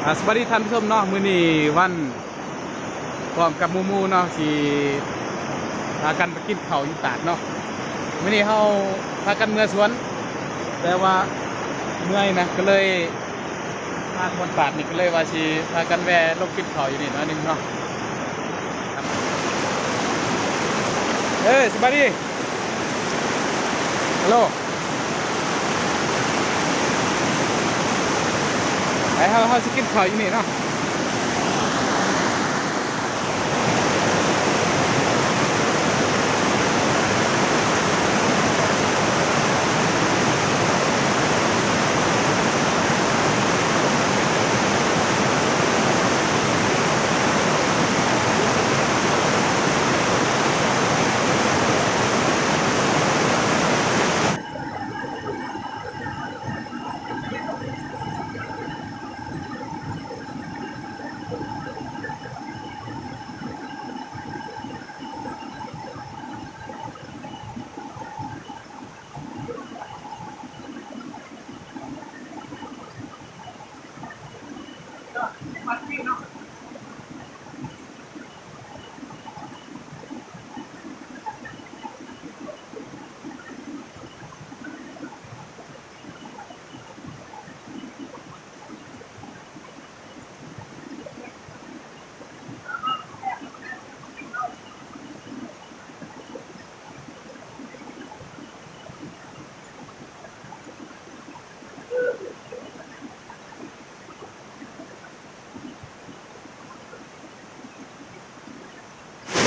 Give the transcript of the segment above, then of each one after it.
สวัสดีท่านผู้ชมเนาะมื้อนี้วันพร้อมกับมูเนาะที่พากันไปกินข้าวอยู่ตาดเนาะมื้อนี้เฮาพากันเมื่อสวนแต่ว่าเมื่อยนะก็เลยมาสวนตาดนี่ก็เลยว่าสิพากันแวะลงกินข้าวอยู่นี่หน่อยนึงเนาะสวัสดีฮัลโหลเฮาสิกินข้าวอยู่นี่เนาะ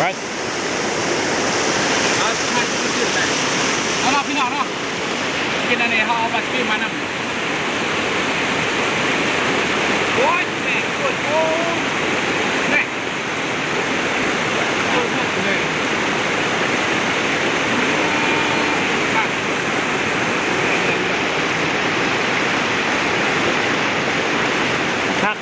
ไปเอาใช่ขึ้นไปเอาเราพี่น้องเนาะกินอันนี้เขาเอาบัตรพี่มานำโอ้ยแม่ปวดโอ้แม่ปวดเลยครับ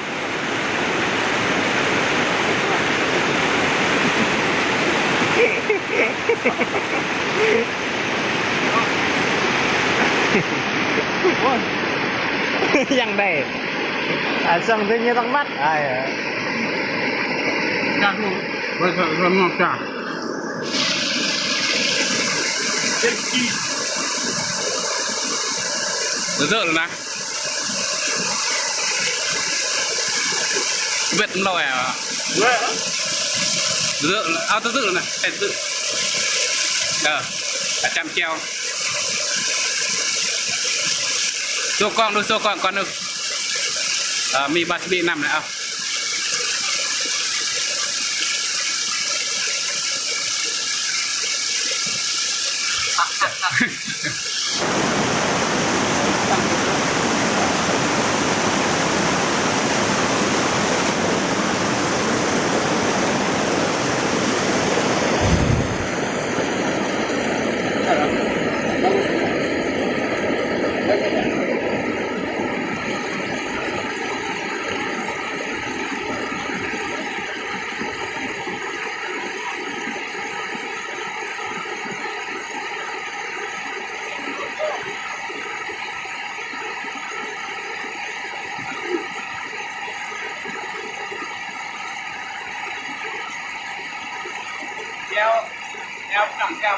ยังได้สั่งเป็นยังต้องมัดจากนู้นไปทางนอกจากเจ็ดกีเดือดเลยนะเบ็ดมันลอยอ่ะเดือดเอาตื้อๆนะเอ็ดตื้อประจำเจียวโซ่กล้องดูโซ่กล้องก่อนหนึ่งมีบาสบีนำนะเอาแก้วหนังแก้ว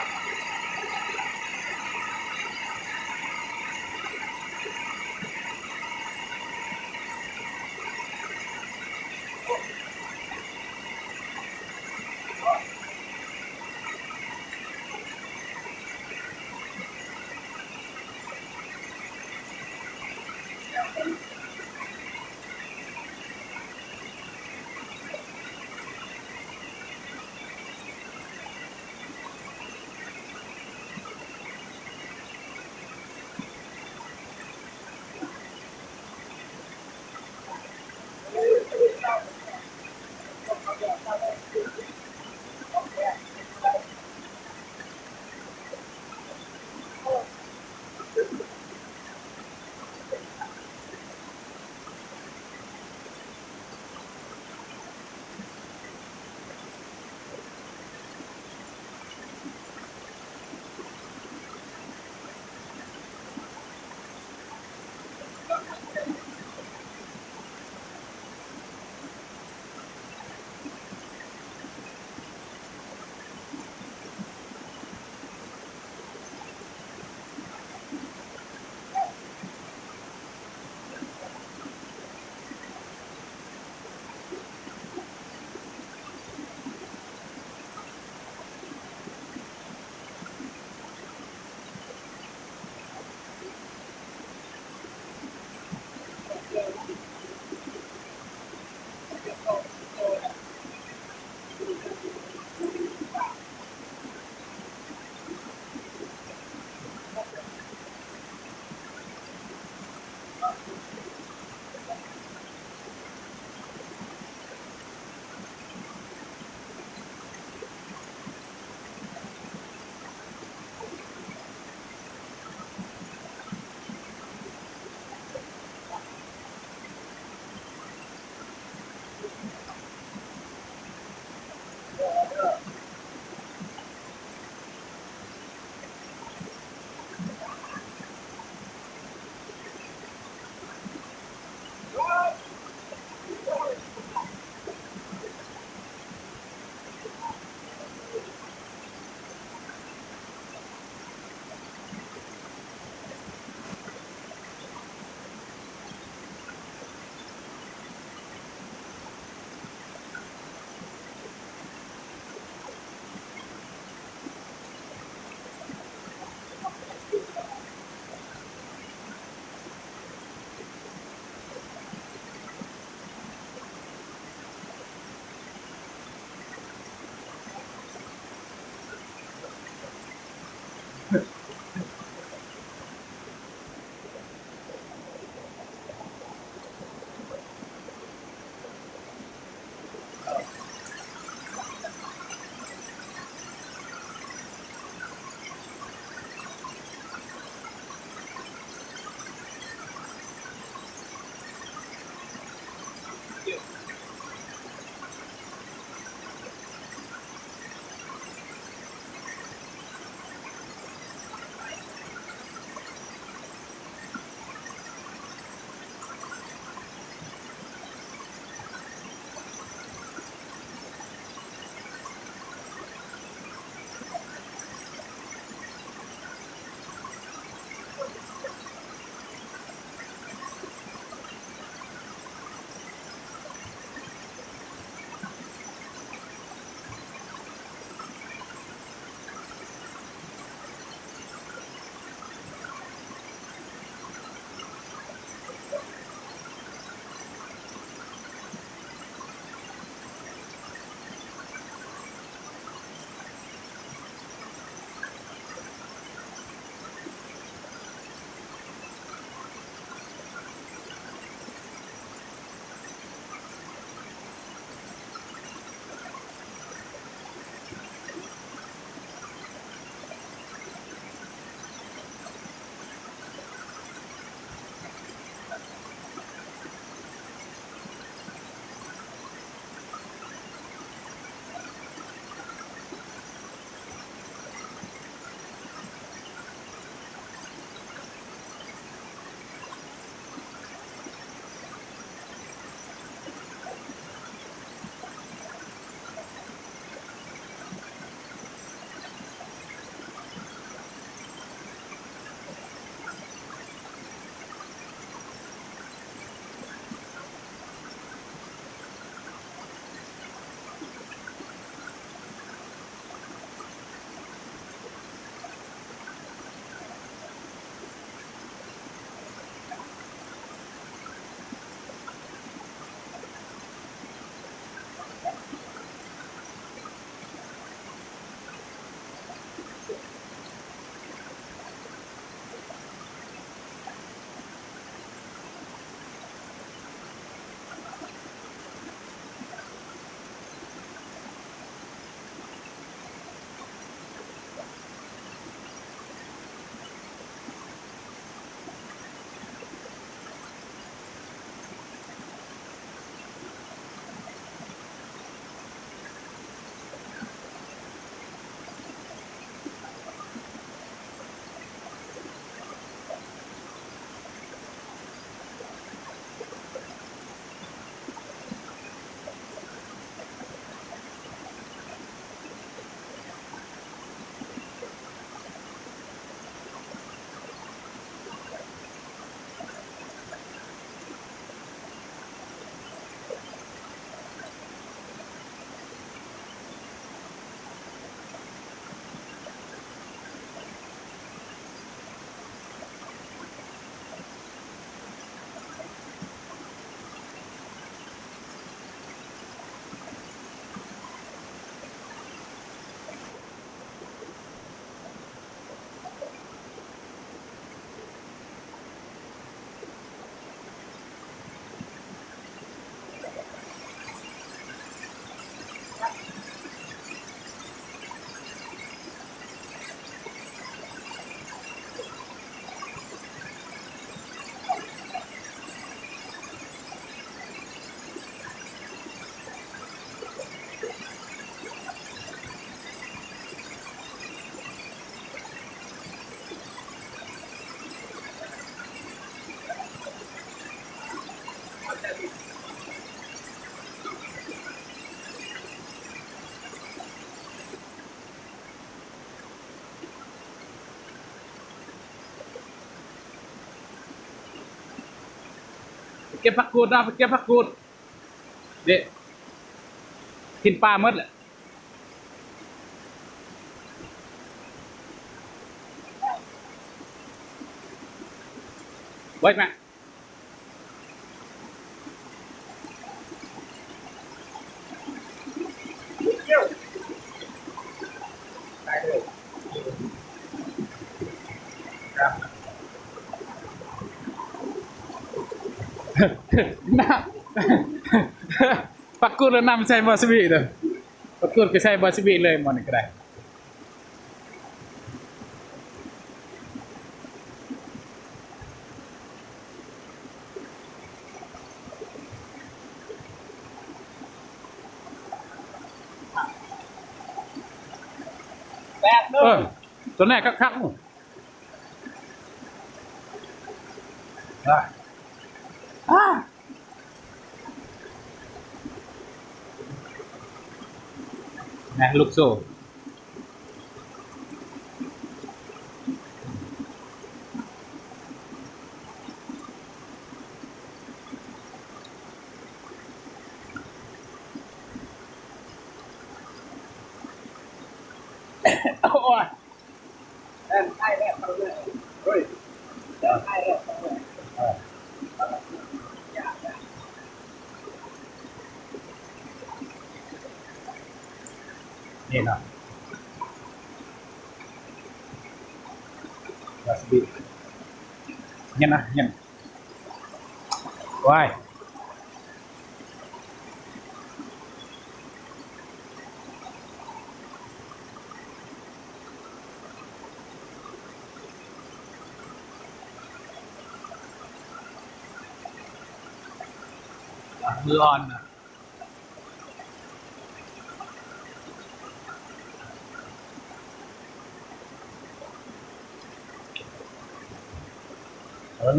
เก็บผักกูดนะไปเก็บผักกูดเด็กินปลาหมดแหละไว้ไหมน้ำปักกูดแล้วน้ำใส่บอสบีเลยปักกูดก็ใส่บอสบีเลยมันก็ได้ตัวแรกคักๆนะลูกโซ่โอ้ยใช่แล้วเฮ้ยใช่แล้วนี่เนาะวาซาบิเนี่ยนะเนี่ยว้ายมืออ่อนนะ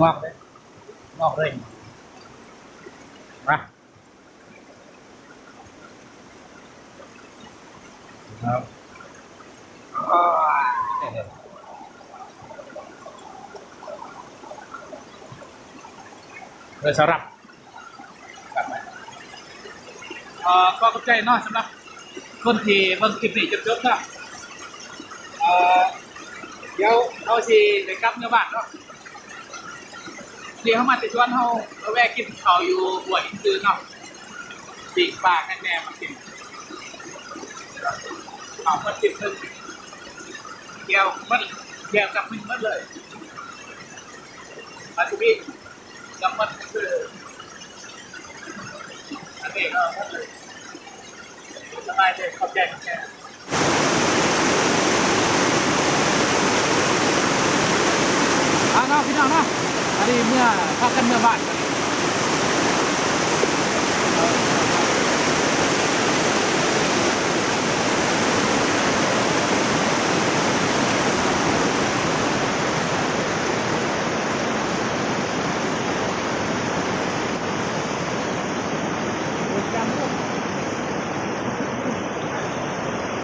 งอกเลยงอกเลยมาครับเลยสำหรับก็เข้าใจเนาะสำหรับคนที่เบิ่งคลิปนี้จบๆเนาะเดี๋ยวเอาสิไปกลับเนื้อบ้านเนาะเดี๋ยวเขามาติดชวนเขาแวะกินข้าวอยู่หัวหินซื้อเนาะปีกปลาแน่ๆมากินข้าวมันติดนึงเกี่ยวมันเกี่ยวกับมันเลยปัจจุบันกับมันคืออันนี้ก็หมดเลยสบายเลยขอบใจแค่เนาะพี่น้องเนาะอันนี้เมื่อพักกันเมื่อบ้านกัน